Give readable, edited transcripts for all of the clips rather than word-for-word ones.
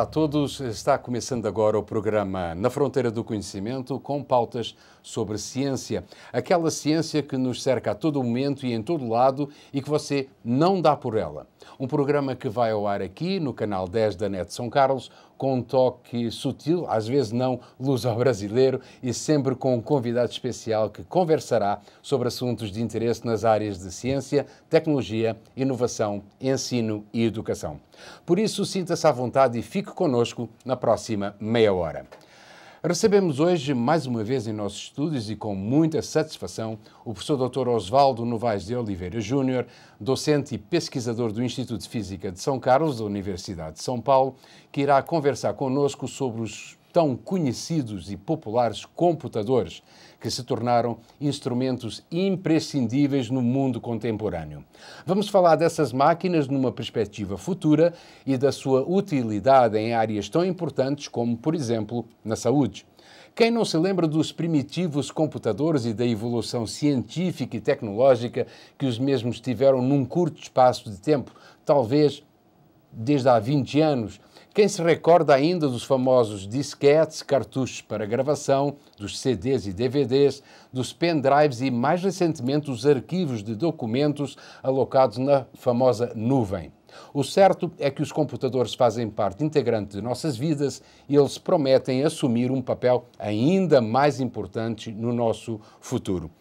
a todos, está começando agora o programa Na Fronteira do Conhecimento com pautas sobre ciência. Aquela ciência que nos cerca a todo momento e em todo lado e que você não dá por ela. Um programa que vai ao ar aqui no canal 10 da NET São Carlos com um toque sutil, às vezes não luso-brasileiro e sempre com um convidado especial que conversará sobre assuntos de interesse nas áreas de ciência, tecnologia, inovação, ensino e educação. Por isso, sinta-se à vontade e fique connosco na próxima meia hora. Recebemos hoje, mais uma vez em nossos estúdios e com muita satisfação, o professor Dr. Osvaldo Novaes de Oliveira Júnior, docente e pesquisador do Instituto de Física de São Carlos, da Universidade de São Paulo, que irá conversar connosco sobre os tão conhecidos e populares computadores, que se tornaram instrumentos imprescindíveis no mundo contemporâneo. Vamos falar dessas máquinas numa perspectiva futura e da sua utilidade em áreas tão importantes como, por exemplo, na saúde. Quem não se lembra dos primitivos computadores e da evolução científica e tecnológica que os mesmos tiveram num curto espaço de tempo, talvez desde há 20 anos? Quem se recorda ainda dos famosos disquetes, cartuchos para gravação, dos CDs e DVDs, dos pendrives e, mais recentemente, os arquivos de documentos alocados na famosa nuvem? O certo é que os computadores fazem parte integrante de nossas vidas e eles prometem assumir um papel ainda mais importante no nosso futuro.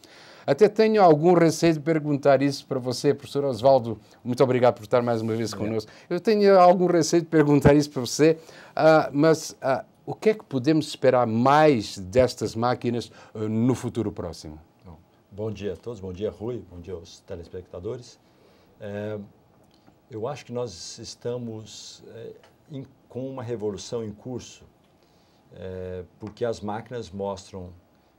Até tenho algum receio de perguntar isso para você, professor Osvaldo. Muito obrigado por estar mais uma vez connosco. Eu tenho algum receio de perguntar isso para você, mas o que é que podemos esperar mais destas máquinas no futuro próximo? Bom dia a todos, bom dia Rui, bom dia aos telespectadores. Eu acho que nós estamos com uma revolução em curso, porque as máquinas mostram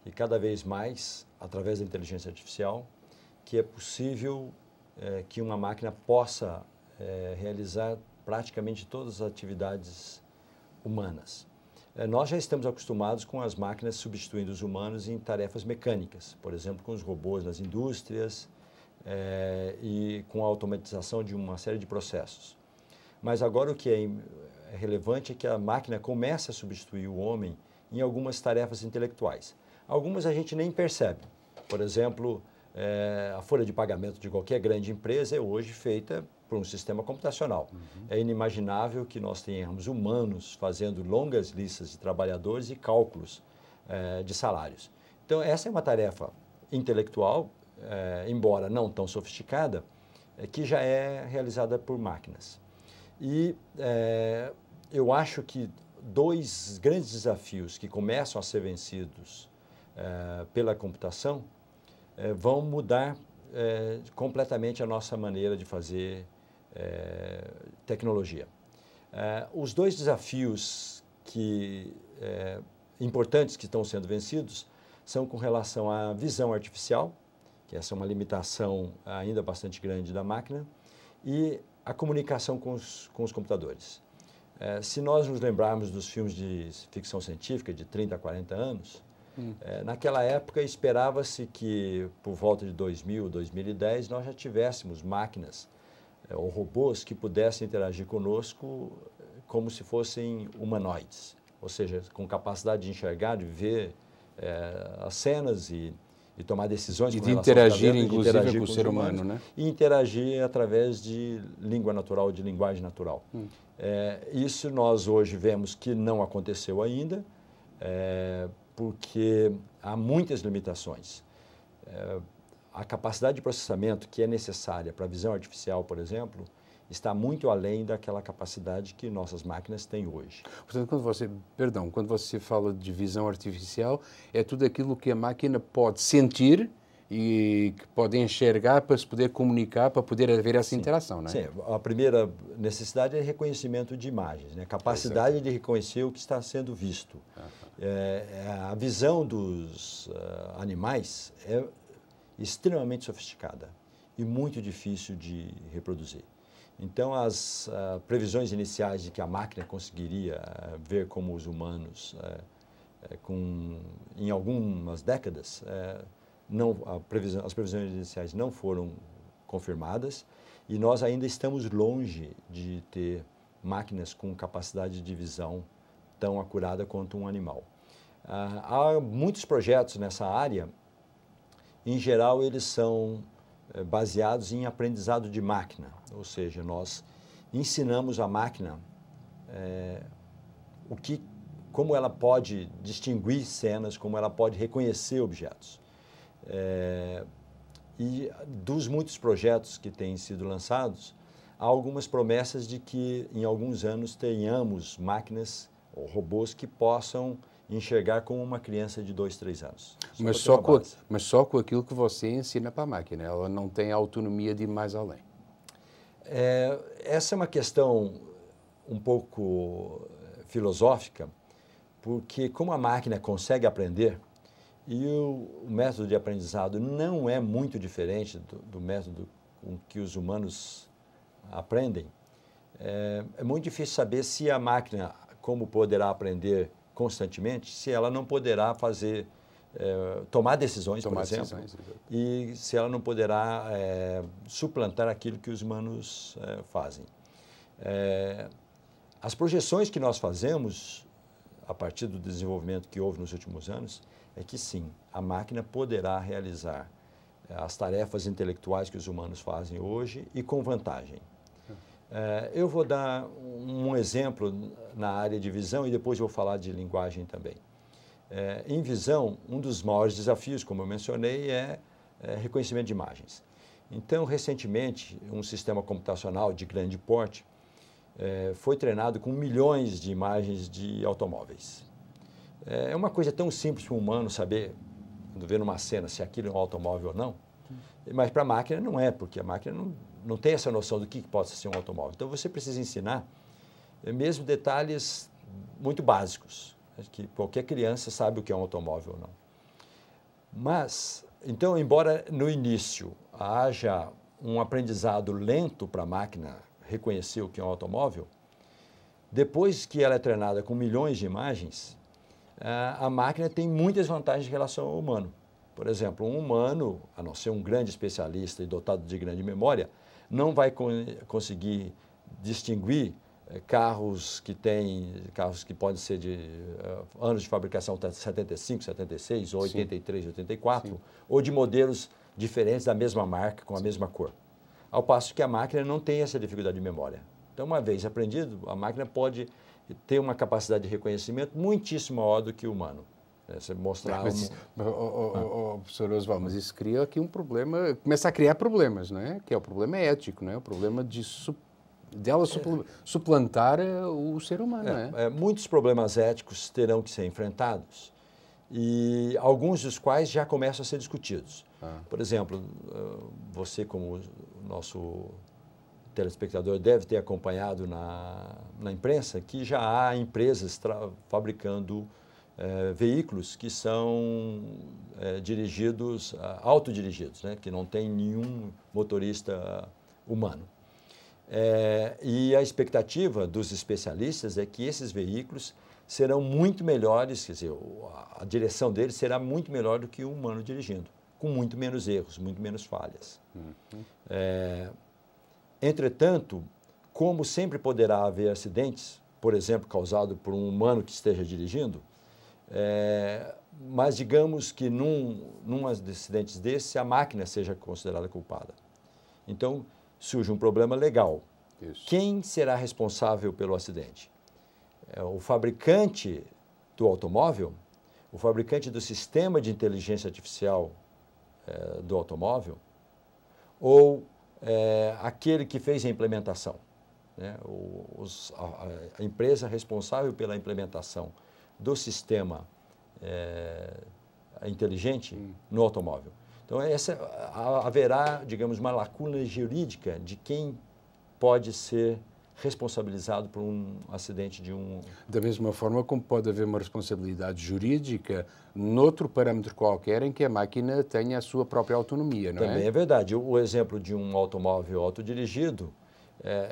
que cada vez mais, através da inteligência artificial, que é possível que uma máquina possa realizar praticamente todas as atividades humanas. Nós já estamos acostumados com as máquinas substituindo os humanos em tarefas mecânicas, por exemplo, com os robôs nas indústrias e com a automatização de uma série de processos. Mas agora o que é relevante é que a máquina começa a substituir o homem em algumas tarefas intelectuais. Algumas a gente nem percebe. Por exemplo, a folha de pagamento de qualquer grande empresa é hoje feita por um sistema computacional. É inimaginável que nós tenhamos humanos fazendo longas listas de trabalhadores e cálculos de salários. Então, essa é uma tarefa intelectual, embora não tão sofisticada, que já é realizada por máquinas. E eu acho que dois grandes desafios que começam a ser vencidos pela computação vão mudar completamente a nossa maneira de fazer tecnologia. Os dois desafios importantes que estão sendo vencidos são com relação à visão artificial, que essa é uma limitação ainda bastante grande da máquina, e a comunicação com os computadores. Se nós nos lembrarmos dos filmes de ficção científica de 30 a 40 anos, naquela época esperava-se que por volta de 2000, 2010, nós já tivéssemos máquinas ou robôs que pudessem interagir conosco como se fossem humanoides, ou seja, com capacidade de enxergar, de ver as cenas e tomar decisões e de interagir, inclusive, com o ser humano, né? E interagir através de língua natural, de linguagem natural. Isso nós hoje vemos que não aconteceu ainda, porque há muitas limitações. A capacidade de processamento que é necessária para a visão artificial, por exemplo, está muito além daquela capacidade que nossas máquinas têm hoje. Portanto, quando você fala de visão artificial, é tudo aquilo que a máquina pode sentir e que pode enxergar para se poder comunicar, para poder haver essa interação, não é? Sim, a primeira necessidade é reconhecimento de imagens, né? Capacidade de reconhecer o que está sendo visto. A visão dos animais é extremamente sofisticada e muito difícil de reproduzir. Então, as previsões iniciais de que a máquina conseguiria ver como os humanos em algumas décadas, as previsões iniciais não foram confirmadas e nós ainda estamos longe de ter máquinas com capacidade de visão tão acurada quanto um animal. Há muitos projetos nessa área. Em geral, eles são baseados em aprendizado de máquina, ou seja, nós ensinamos a máquina como ela pode distinguir cenas, como ela pode reconhecer objetos. E dos muitos projetos que têm sido lançados, há algumas promessas de que em alguns anos tenhamos máquinas ou robôs que possam enxergar como uma criança de 2, 3 anos. Mas só com aquilo que você ensina para a máquina, ela não tem autonomia de ir mais além. Essa é uma questão um pouco filosófica, porque como a máquina consegue aprender, e o método de aprendizado não é muito diferente do método com que os humanos aprendem, é muito difícil saber se a máquina, como poderá aprender constantemente, se ela não poderá tomar decisões, por exemplo, e se ela não poderá suplantar aquilo que os humanos fazem. As projeções que nós fazemos, a partir do desenvolvimento que houve nos últimos anos, é que sim, a máquina poderá realizar as tarefas intelectuais que os humanos fazem hoje e com vantagem. Eu vou dar um exemplo na área de visão e depois vou falar de linguagem também. Em visão, um dos maiores desafios, como eu mencionei, é reconhecimento de imagens. Então, recentemente, um sistema computacional de grande porte foi treinado com milhões de imagens de automóveis. É uma coisa tão simples para um humano saber, quando vê numa cena, se aquilo é um automóvel ou não, mas para a máquina não é, porque a máquina não tem essa noção do que pode ser um automóvel. Então, você precisa ensinar mesmo detalhes muito básicos, que qualquer criança sabe o que é um automóvel ou não. Mas, então, embora no início haja um aprendizado lento para a máquina reconhecer o que é um automóvel, depois que ela é treinada com milhões de imagens, a máquina tem muitas vantagens em relação ao humano. Por exemplo, um humano, a não ser um grande especialista e dotado de grande memória, não vai conseguir distinguir carros que podem ser de anos de fabricação 75, 76, ou 83, Sim. 84, Sim. ou de modelos diferentes da mesma marca, com a mesma cor. Ao passo que a máquina não tem essa dificuldade de memória. Então, uma vez aprendido, a máquina pode ter uma capacidade de reconhecimento muitíssimo maior do que o humano. Você mostrar professor Oswaldo, mas isso cria aqui um problema, começa a criar problemas, não é? Que é o problema ético, não é? O problema dela suplantar o ser humano, não é? Muitos problemas éticos terão que ser enfrentados e alguns dos quais já começam a ser discutidos. Por exemplo, você como nosso telespectador deve ter acompanhado na imprensa que já há empresas fabricando veículos que são autodirigidos, né? Que não tem nenhum motorista humano. E a expectativa dos especialistas é que esses veículos serão muito melhores, quer dizer, a direção deles será muito melhor do que um humano dirigindo, com muito menos erros, muito menos falhas. Entretanto, como sempre poderá haver acidentes, por exemplo, causado por um humano que esteja dirigindo, mas digamos que num acidente desse, a máquina seja considerada culpada. Então, surge um problema legal. Isso. Quem será responsável pelo acidente? O fabricante do automóvel, o fabricante do sistema de inteligência artificial do automóvel, ou aquele que fez a implementação, né? A empresa responsável pela implementação do sistema inteligente no automóvel. Então, haverá, digamos, uma lacuna jurídica de quem pode ser responsabilizado por um acidente de um... Da mesma forma como pode haver uma responsabilidade jurídica noutro parâmetro qualquer em que a máquina tenha a sua própria autonomia, não é? Também é verdade. O exemplo de um automóvel autodirigido,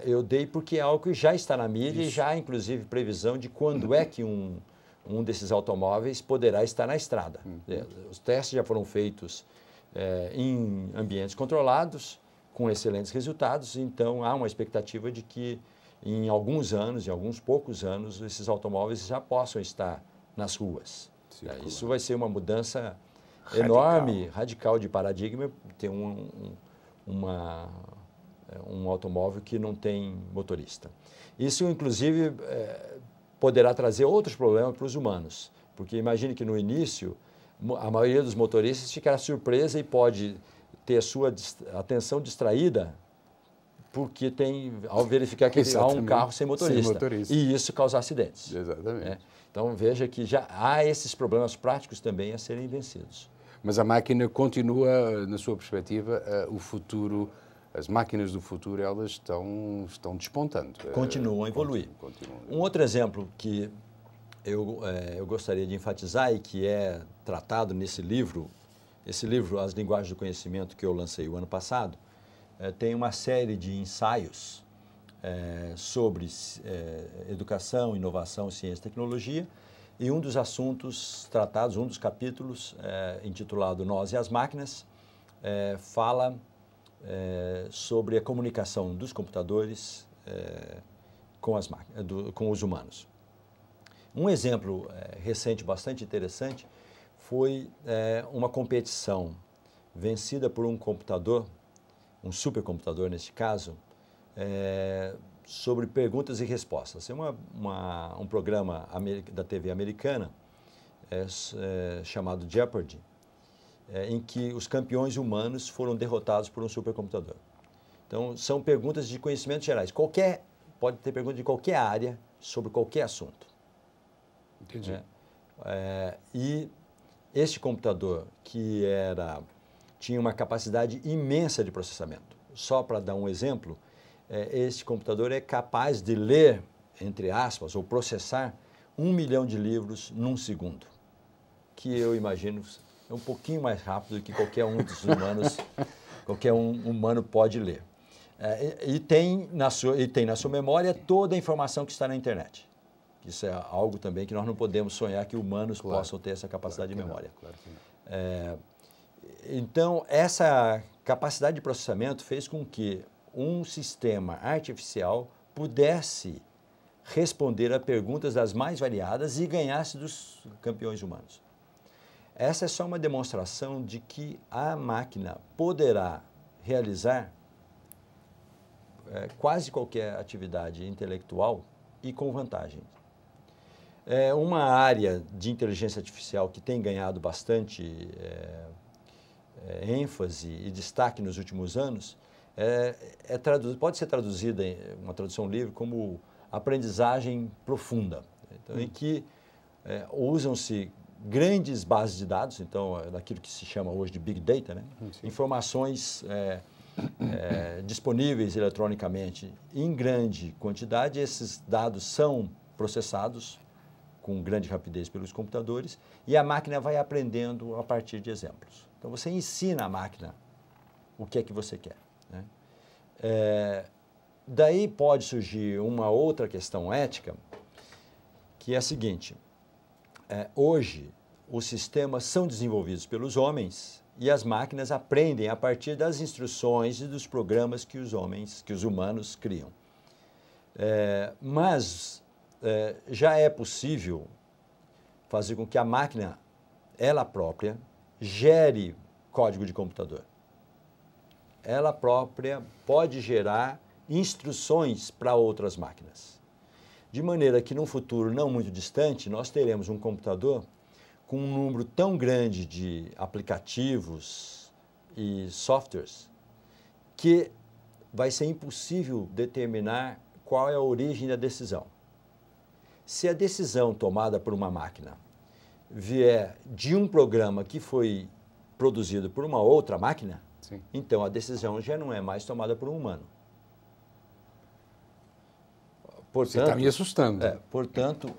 eu dei porque é algo que já está na mídia. Isso. E já há, inclusive, previsão de quando é que um desses automóveis poderá estar na estrada. Os testes já foram feitos em ambientes controlados, com excelentes resultados, então há uma expectativa de que em alguns anos, em alguns poucos anos, esses automóveis já possam estar nas ruas. Isso vai ser uma mudança enorme, radical de paradigma, ter um automóvel que não tem motorista. Isso, inclusive, poderá trazer outros problemas para os humanos, porque imagine que no início a maioria dos motoristas ficará surpresa e pode ter a sua atenção distraída porque ao verificar que há um carro sem motorista. E isso causar acidentes. Exatamente. Então, veja que já há esses problemas práticos também a serem vencidos. Mas a máquina continua, na sua perspectiva, o futuro, as máquinas do futuro, elas estão despontando. Continuam a evoluir. Um outro exemplo que eu gostaria de enfatizar e que é tratado nesse livro, As Linguagens do Conhecimento, que eu lancei o ano passado, tem uma série de ensaios sobre educação, inovação, ciência e tecnologia, e um dos assuntos tratados, um dos capítulos, intitulado Nós e as Máquinas, fala sobre a comunicação dos computadores com os humanos. Um exemplo recente bastante interessante foi uma competição vencida por um computador, um supercomputador neste caso, sobre perguntas e respostas. É um programa da TV americana chamado Jeopardy, em que os campeões humanos foram derrotados por um supercomputador. Então, são perguntas de conhecimentos gerais. Pode ter pergunta de qualquer área, sobre qualquer assunto. Entendi. E este computador, que tinha uma capacidade imensa de processamento. Só para dar um exemplo, este computador é capaz de ler, entre aspas, ou processar 1 milhão de livros num segundo, que eu imagino é um pouquinho mais rápido do que qualquer um dos humanos, qualquer um humano pode ler. E tem na sua memória toda a informação que está na internet. Isso é algo também que nós não podemos sonhar que humanos possam ter essa capacidade de memória. Então, essa capacidade de processamento fez com que um sistema artificial pudesse responder a perguntas das mais variadas e ganhasse dos campeões humanos. Essa é só uma demonstração de que a máquina poderá realizar quase qualquer atividade intelectual e com vantagem. Uma área de inteligência artificial que tem ganhado bastante ênfase e destaque nos últimos anos pode ser traduzida em uma tradução livre como aprendizagem profunda, então, em que usam-se grandes bases de dados, então, daquilo que se chama hoje de Big Data, né? Informações disponíveis eletronicamente em grande quantidade, esses dados são processados com grande rapidez pelos computadores e a máquina vai aprendendo a partir de exemplos. Então, você ensina a máquina o que é que você quer, né? Daí pode surgir uma outra questão ética, que é a seguinte: hoje, os sistemas são desenvolvidos pelos homens e as máquinas aprendem a partir das instruções e dos programas que os humanos criam. Mas já é possível fazer com que a máquina, ela própria, gere código de computador. Ela própria pode gerar instruções para outras máquinas. De maneira que, num futuro não muito distante, nós teremos um computador com um número tão grande de aplicativos e softwares que vai ser impossível determinar qual é a origem da decisão. Se a decisão tomada por uma máquina vier de um programa que foi produzido por uma outra máquina, sim, então a decisão já não é mais tomada por um humano. Portanto, você está me assustando. Portanto,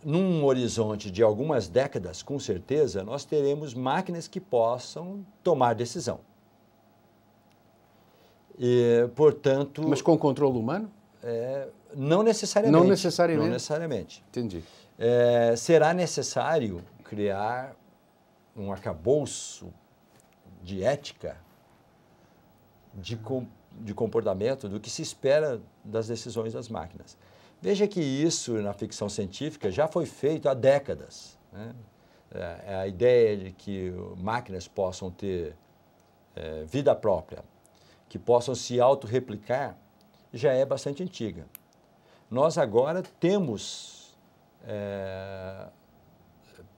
num horizonte de algumas décadas, com certeza, nós teremos máquinas que possam tomar decisão. E, portanto... Mas com controle humano? Não necessariamente. Não necessariamente? Não necessariamente. Entendi. Será necessário criar um arcabouço de ética, de comportamento do que se espera das decisões das máquinas. Veja que isso na ficção científica já foi feito há décadas, né? A ideia de que máquinas possam ter vida própria, que possam se autorreplicar, já é bastante antiga. Nós agora temos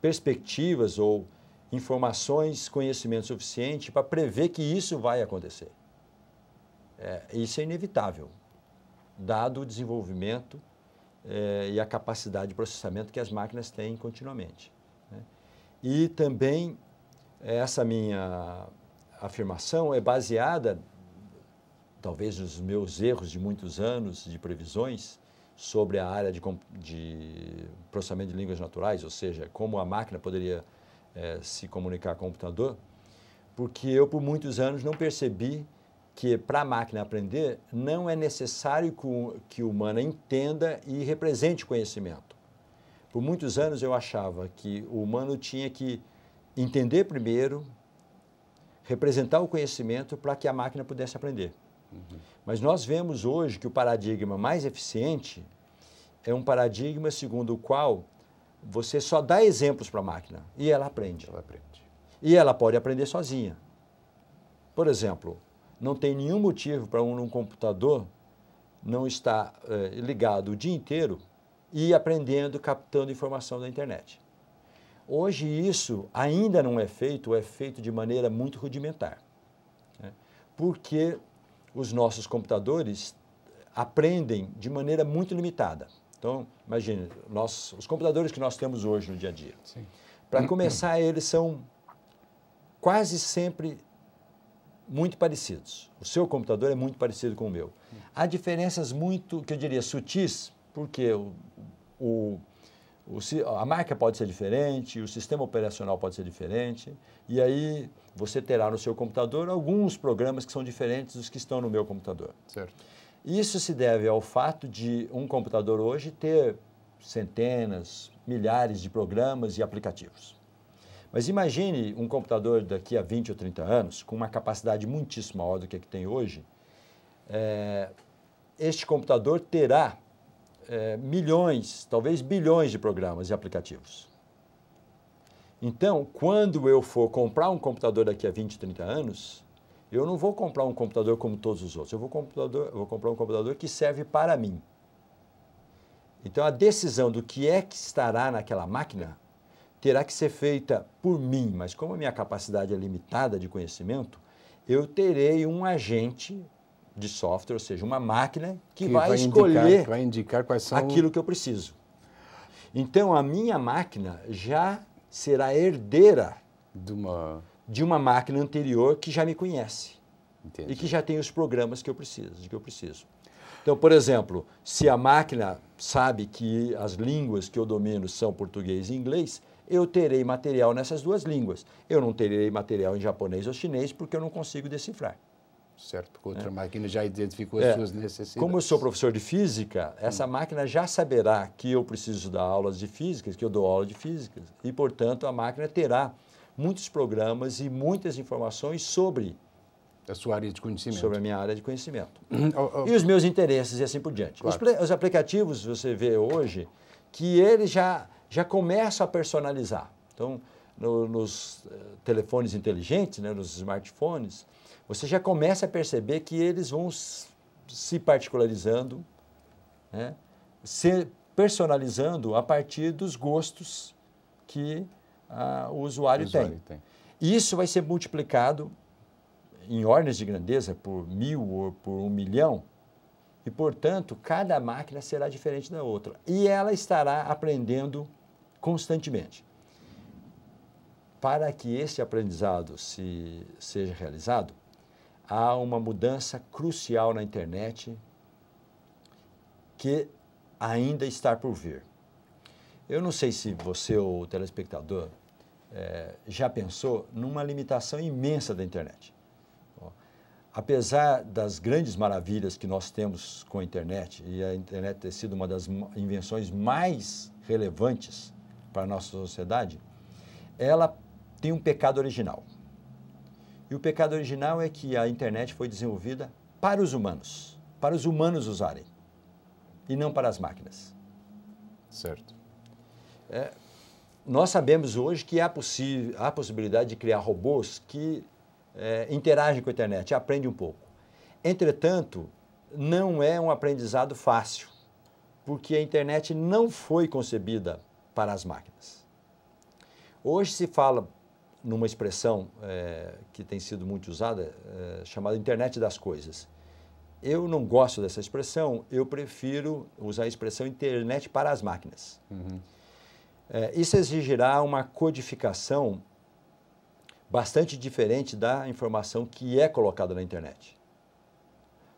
perspectivas ou informações, conhecimento suficiente para prever que isso vai acontecer. Isso é inevitável, dado o desenvolvimento e a capacidade de processamento que as máquinas têm continuamente, né? E também essa minha afirmação é baseada, talvez, nos meus erros de muitos anos de previsões sobre a área de processamento de línguas naturais, ou seja, como a máquina poderia se comunicar com o computador, porque eu, por muitos anos, não percebi que, para a máquina aprender, não é necessário que o humano entenda e represente conhecimento. Por muitos anos, eu achava que o humano tinha que entender primeiro, representar o conhecimento para que a máquina pudesse aprender. Uhum. Mas nós vemos hoje que o paradigma mais eficiente é um paradigma segundo o qual você só dá exemplos para a máquina e ela aprende. Ela aprende. E ela pode aprender sozinha. Por exemplo, não tem nenhum motivo para um computador não estar ligado o dia inteiro e aprendendo, captando informação da internet. Hoje isso ainda não é feito, ou é feito de maneira muito rudimentar, né? Porque os nossos computadores aprendem de maneira muito limitada. Então, imagine, os computadores que nós temos hoje no dia a dia. Para começar, eles são quase sempre muito parecidos. O seu computador é muito parecido com o meu. Há diferenças muito, que eu diria, sutis, porque a marca pode ser diferente, o sistema operacional pode ser diferente, e aí você terá no seu computador alguns programas que são diferentes dos que estão no meu computador. Certo. Isso se deve ao fato de um computador hoje ter centenas, milhares de programas e aplicativos. Mas imagine um computador daqui a 20 ou 30 anos, com uma capacidade muitíssimo maior do que tem hoje. Este computador terá milhões, talvez bilhões de programas e aplicativos. Então, quando eu for comprar um computador daqui a 20, 30 anos, eu não vou comprar um computador como todos os outros, eu vou comprar um computador que serve para mim. Então, a decisão do que é que estará naquela máquina terá que ser feita por mim, mas como a minha capacidade é limitada de conhecimento, eu terei um agente de software, ou seja, uma máquina que vai escolher indicar quais são aquilo que eu preciso. Então, a minha máquina já será herdeira de uma máquina anterior que já me conhece. Entendi. E que já tem os programas que eu preciso. Então, por exemplo, se a máquina sabe que as línguas que eu domino são português e inglês, eu terei material nessas duas línguas. Eu não terei material em japonês ou chinês porque eu não consigo decifrar. Certo, que outra máquina já identificou as suas necessidades. Como eu sou professor de física, essa máquina já saberá que eu preciso dar aulas de física, que eu dou aula de física, e, portanto, a máquina terá muitos programas e muitas informações sobre a sua área de conhecimento. Sobre a minha área de conhecimento. E os meus interesses e assim por diante. Claro. Os aplicativos, você vê hoje, que eles já começam a personalizar. Então, nos telefones inteligentes, né, nos smartphones, você já começa a perceber que eles vão se particularizando, né, se personalizando a partir dos gostos que o usuário tem. Isso vai ser multiplicado em ordens de grandeza por 1000 ou por 1 milhão e, portanto, cada máquina será diferente da outra e ela estará aprendendo constantemente. Para que esse aprendizado seja realizado, há uma mudança crucial na internet que ainda está por vir. Eu não sei se você, o telespectador, já pensou numa limitação imensa da internet. Apesar das grandes maravilhas que nós temos com a internet, e a internet ter sido uma das invenções mais relevantes para a nossa sociedade, ela tem um pecado original. E o pecado original é que a internet foi desenvolvida para os humanos usarem, e não para as máquinas. Certo. Nós sabemos hoje que há a possibilidade de criar robôs que interagem com a internet, aprendem um pouco. Entretanto, não é um aprendizado fácil, porque a internet não foi concebida para as máquinas. Hoje se fala numa expressão que tem sido muito usada, chamada internet das coisas. Eu não gosto dessa expressão, eu prefiro usar a expressão internet para as máquinas. Uhum. Isso exigirá uma codificação bastante diferente da informação que é colocada na internet.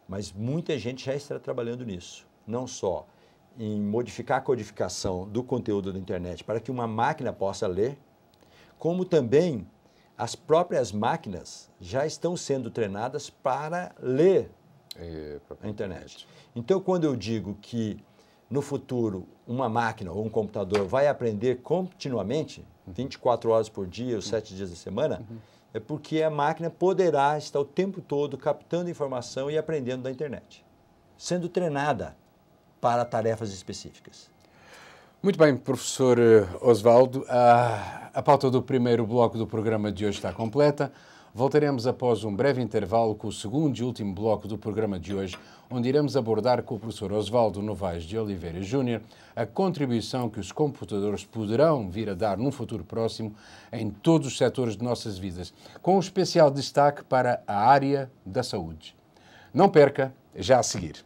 Mas muita gente já está trabalhando nisso, não só em modificar a codificação do conteúdo da internet para que uma máquina possa ler, como também as próprias máquinas já estão sendo treinadas para ler a internet. Então, quando eu digo que no futuro uma máquina ou um computador vai aprender continuamente, 24 horas por dia, os 7 dias da semana, é porque a máquina poderá estar o tempo todo captando informação e aprendendo da internet, sendo treinada para tarefas específicas. Muito bem, professor Osvaldo. A pauta do primeiro bloco do programa de hoje está completa. Voltaremos após um breve intervalo com o segundo e último bloco do programa de hoje, onde iremos abordar com o professor Osvaldo Novaes de Oliveira Júnior a contribuição que os computadores poderão vir a dar num futuro próximo em todos os setores de nossas vidas, com um especial destaque para a área da saúde. Não perca, já a seguir.